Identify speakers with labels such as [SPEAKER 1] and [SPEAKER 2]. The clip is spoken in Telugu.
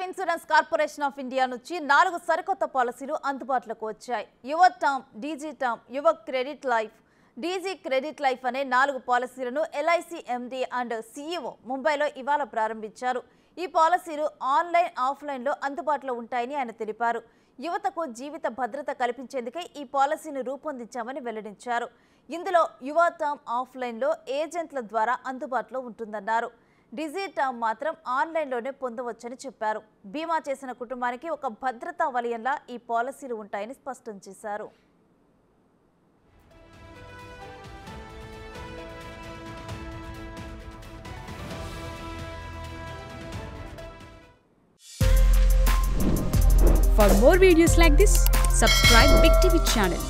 [SPEAKER 1] ఇన్సూరెన్స్ కార్పొరేషన్ ఆఫ్ ఇండియా నుంచి 4 సరికొత్త పాలసీలు అందుబాటులోకి వచ్చాయి. యువ టర్మ్, డీజీ టర్మ్, యువ credit life, DG credit life అనే 4 పాలసీలను ఎల్ఐసి ఎండీ అండ్ సీఈఓ ముంబైలో ఇవాళ ప్రారంభించారు. ఈ పాలసీలు ఆన్లైన్, ఆఫ్లైన్లో అందుబాటులో ఉంటాయని ఆయన తెలిపారు. యువతకు జీవిత భద్రత కల్పించేందుకే ఈ పాలసీని రూపొందించామని వెల్లడించారు. ఇందులో యువ టర్మ్ ఆఫ్లైన్లో ఏజెంట్ల ద్వారా అందుబాటులో ఉంటుందన్నారు. డిజీ టర్మ్ మాత్రం ఆన్లైన్లోనే పొందవచ్చని చెప్పారు. బీమా చేసిన కుటుంబానికి ఒక భద్రతా వలయంలా ఈ పాలసీలు ఉంటాయని స్పష్టం చేశారు.
[SPEAKER 2] For more videos like this, subscribe Big TV channel.